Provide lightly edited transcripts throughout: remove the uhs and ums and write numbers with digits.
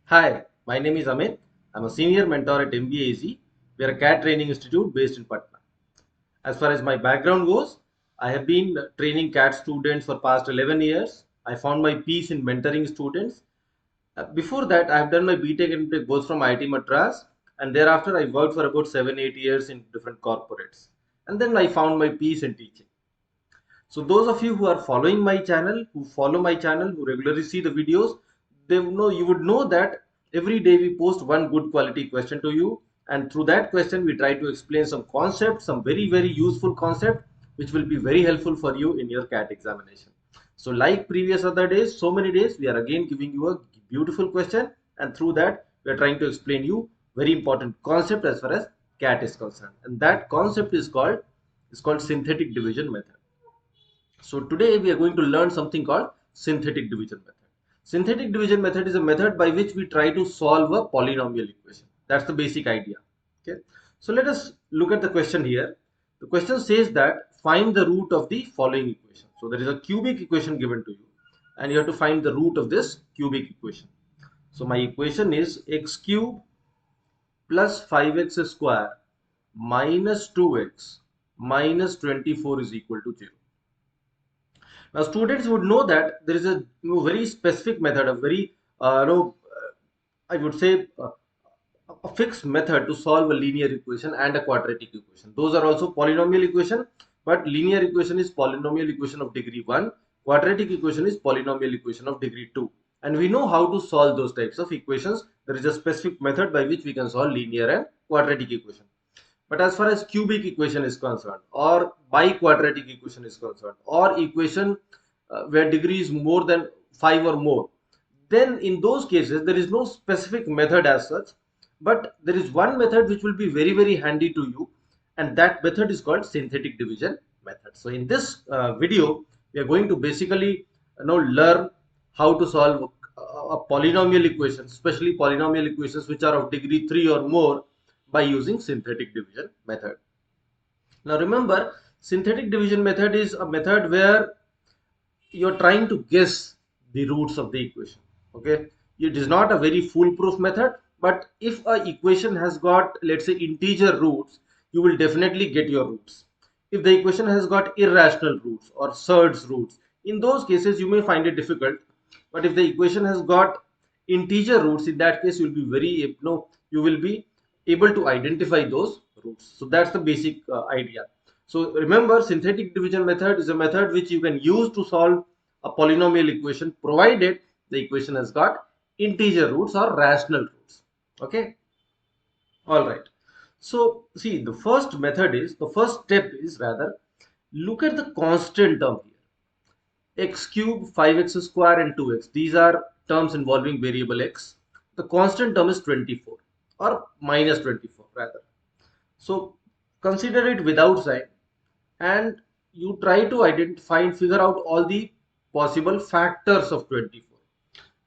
Hi, my name is Amit. I'm a senior mentor at MBAZ. We are a CAT training institute based in Patna. As far as my background goes, I have been training CAT students for past 11 years. I found my peace in mentoring students. Before that, I have done my BTech and MTech both from IIT Madras, and thereafter I worked for about 7-8 years in different corporates. And then I found my peace in teaching. So those of you who are following my channel, who follow my channel, who regularly see the videos, they know you would know that every day we post one good quality question to you, and through that question we try to explain some concept, some very useful concept which will be very helpful for you in your CAT examination. So like previous other days, so many days we are again giving you a beautiful question, and through that we are trying to explain you very important concept as far as CAT is concerned, and that concept is called synthetic division method. So today we are going to learn something called synthetic division method. Synthetic division method is a method by which we try to solve a polynomial equation. That's the basic idea. Okay. So let us look at the question here. The question says that find the root of the following equation. So there is a cubic equation given to you, and you have to find the root of this cubic equation. So my equation is x cube plus 5x square minus 2x minus 24 is equal to 0. Now, students would know that there is a very specific method, a very, I would say, a fixed method to solve a linear equation and a quadratic equation. Those are also polynomial equation, but linear equation is polynomial equation of degree 1, quadratic equation is polynomial equation of degree 2. And we know how to solve those types of equations. There is a specific method by which we can solve linear and quadratic equation. But as far as cubic equation is concerned, or biquadratic equation is concerned, or equation where degree is more than 5 or more, then in those cases there is no specific method as such, but there is one method which will be very handy to you, and that method is called synthetic division method. So in this video we are going to basically learn how to solve a polynomial equation, especially polynomial equations which are of degree 3 or more, by using synthetic division method. Now remember, synthetic division method is a method where you're trying to guess the roots of the equation. Okay, it is not a very foolproof method, but if a equation has got, let's say, integer roots, you will definitely get your roots. If the equation has got irrational roots or surds roots, in those cases you may find it difficult. But if the equation has got integer roots, in that case you will be you will be able to identify those roots. So that's the basic idea. So remember, synthetic division method is a method which you can use to solve a polynomial equation, provided the equation has got integer roots or rational roots. Okay. All right. So see, the first step is rather, look at the constant term here. X cube, 5x square and 2x. These are terms involving variable x. The constant term is 24 or minus 24 rather. So consider it without sign, and you try to identify and figure out all the possible factors of 24.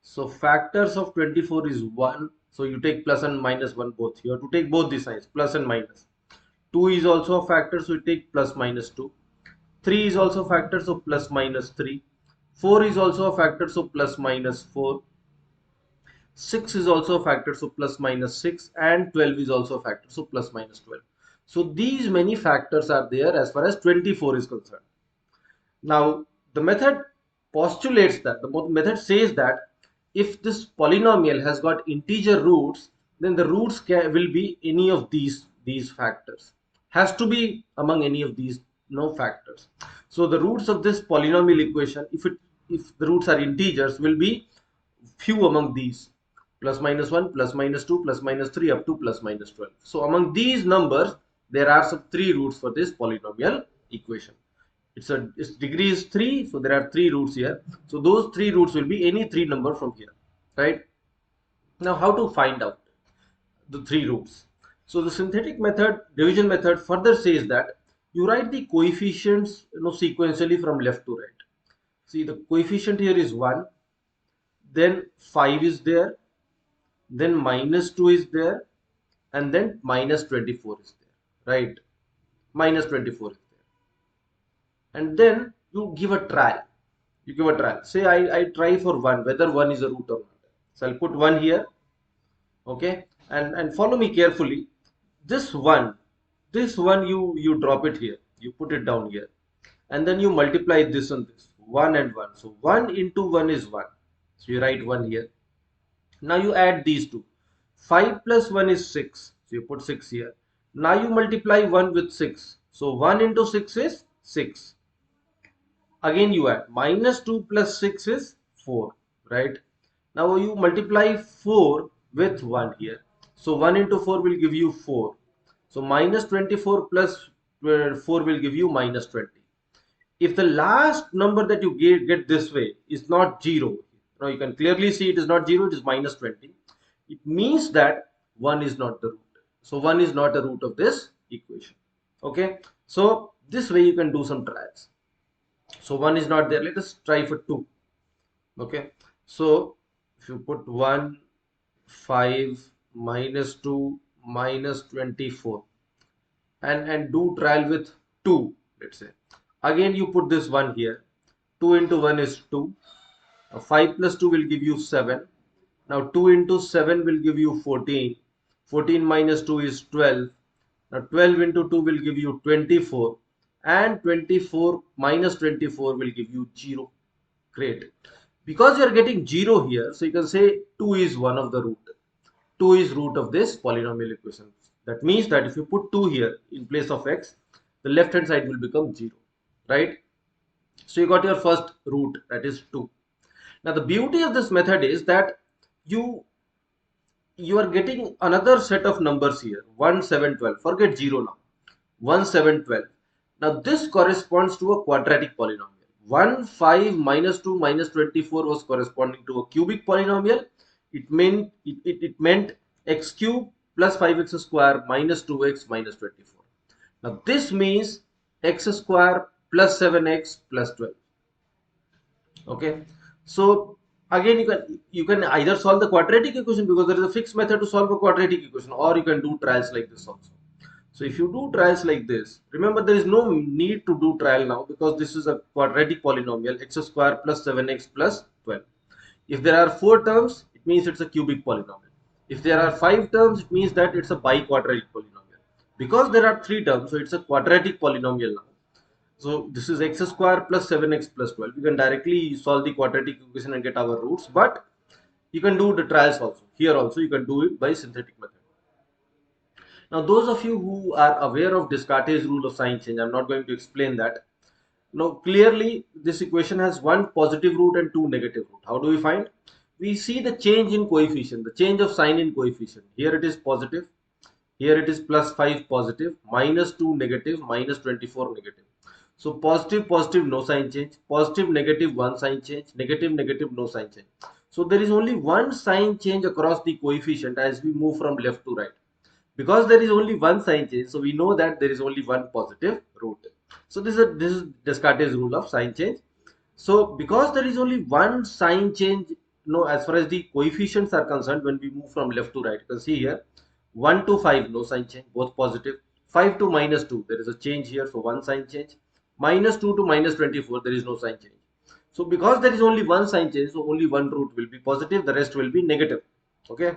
So factors of 24 is 1. So you take plus and minus 1 both. You have to take both the signs, plus and minus. 2 is also a factor, so you take plus minus 2. 3 is also a factor, so plus minus 3. 4 is also a factor, so plus minus 4. 6 is also a factor, so plus minus 6, and 12 is also a factor, so plus minus 12. So these many factors are there as far as 24 is concerned. Now the method postulates that, the method says that if this polynomial has got integer roots, then the roots will be any of these factors, has to be among any of these no factors. So the roots of this polynomial equation, if the roots are integers, will be few among these, plus minus 1, plus minus 2, plus minus 3, up to plus minus 12. So among these numbers there are some three roots for this polynomial equation. Its degree is 3, so there are three roots here. So those three roots will be any three number from here, right? Now how to find out the three roots? So the synthetic method, division method, further says that you write the coefficients sequentially from left to right. See, the coefficient here is 1, then 5 is there, then minus 2 is there, and then minus 24 is there, right? Minus 24 is there, and then you give a trial. You give a trial. Say I try for 1, whether 1 is a root or not. So I'll put 1 here. Okay, and follow me carefully. This one you drop it here, you put it down here, and then you multiply this and this, 1 and 1. So 1 into 1 is 1, so you write 1 here. Now you add these two. 5 plus 1 is 6, so you put 6 here. Now you multiply 1 with 6, so 1 into 6 is 6. Again you add minus 2 plus 6 is 4, right? Now you multiply 4 with 1 here, so 1 into 4 will give you 4. So minus 24 plus 4 will give you minus 20. If the last number that you get this way is not 0, now you can clearly see it is not 0, it is minus 20. It means that 1 is not the root. So 1 is not a root of this equation. Okay, so this way you can do some trials. So 1 is not there, let us try for 2. Okay, so if you put 1, 5, minus 2, minus 24, and do trial with 2, let's say. Again you put this 1 here, 2 into 1 is 2. 5 plus 2 will give you 7. Now 2 into 7 will give you 14. 14 minus 2 is 12. Now 12 into 2 will give you 24. And 24 minus 24 will give you 0. Great. Because you are getting 0 here, so you can say 2 is one of the root. 2 is root of this polynomial equation. That means that if you put 2 here in place of x, the left hand side will become 0. Right? So you got your first root, that is 2. Now the beauty of this method is that you are getting another set of numbers here, 1, 7, 12. Forget 0 now. 1, 7, 12. Now this corresponds to a quadratic polynomial. 1, 5, minus 2, minus 24 was corresponding to a cubic polynomial. It meant x cube plus 5x square minus 2x minus 24. Now this means x square plus 7x plus 12. Okay, so again you can either solve the quadratic equation, because there is a fixed method to solve a quadratic equation, or you can do trials like this also. So if you do trials like this, remember there is no need to do trial now, because this is a quadratic polynomial, x square plus 7x plus 12. If there are 4 terms, it means it's a cubic polynomial. If there are 5 terms, it means that it's a biquadratic polynomial. Because there are 3 terms, so it's a quadratic polynomial now. So this is x square plus 7x plus 12. You can directly solve the quadratic equation and get our roots, but you can do the trials also. Here also you can do it by synthetic method. Now those of you who are aware of Descartes' rule of sign change, I'm not going to explain that. Now clearly this equation has one positive root and two negative root. How do we find? We see the change in coefficient, the change of sign in coefficient. Here it is positive, here it is plus 5 positive, minus 2 negative, minus 24 negative. So positive, positive, no sign change. Positive, negative, one sign change. Negative, negative, no sign change. So there is only one sign change across the coefficient as we move from left to right. Because there is only one sign change, so we know that there is only one positive root. So this is Descartes' rule of sign change. So because there is only one sign change, as far as the coefficients are concerned, when we move from left to right, you can see here 1 to 5, no sign change, both positive. 5 to minus 2, there is a change here, so one sign change. Minus 2 to minus 24, there is no sign change. So because there is only one sign change, so only one root will be positive, the rest will be negative. Okay,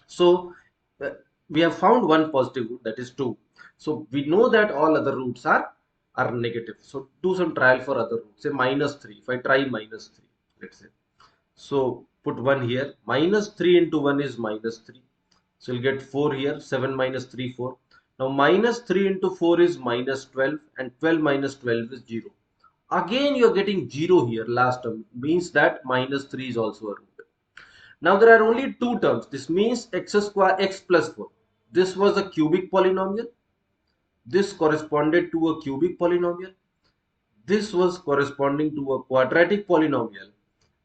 so uh, we have found one positive root, that is 2. So we know that all other roots are negative. So do some trial for other roots. Say minus 3. If I try minus 3, let's say. So put 1 here. Minus 3 into 1 is minus 3. So you'll get 4 here. 7 minus 3, 4. Now minus 3 into 4 is minus 12. And 12 minus 12 is 0. Again you are getting 0 here last term. Means that minus 3 is also a root. Now there are only two terms. This means x square x plus 4. This was a cubic polynomial. This corresponded to a cubic polynomial. This was corresponding to a quadratic polynomial.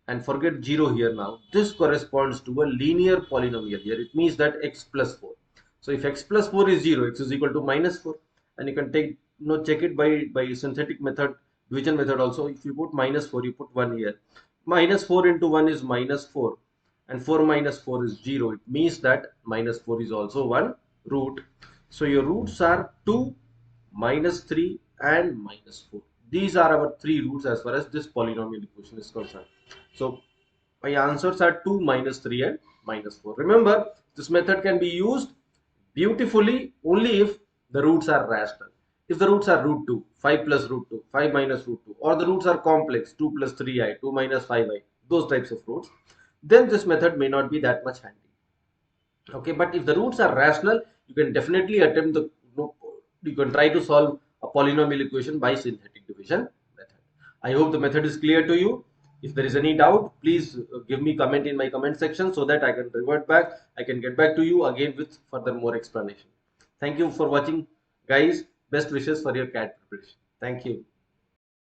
And forget 0 here now. This corresponds to a linear polynomial here. It means that x plus 4. So if x plus 4 is 0, x is equal to minus 4. And you can check it by synthetic method, division method also. If you put minus 4, you put 1 here. Minus 4 into 1 is minus 4. And 4 minus 4 is 0. It means that minus 4 is also one root. So your roots are 2, minus 3 and minus 4. These are our three roots as far as this polynomial equation is concerned. So my answers are 2, minus 3 and minus 4. Remember, this method can be used beautifully only if the roots are rational. If the roots are root 2, 5 plus root 2, 5 minus root 2, or the roots are complex, 2 plus 3i, 2 minus 5i, those types of roots, then this method may not be that much handy. Okay, but if the roots are rational, you can definitely attempt you can try to solve a polynomial equation by synthetic division method. I hope the method is clear to you. If there is any doubt, please give me comment in my comment section so that I can revert back. I can get back to you again with further more explanation. Thank you for watching, guys. Best wishes for your CAT preparation. Thank you.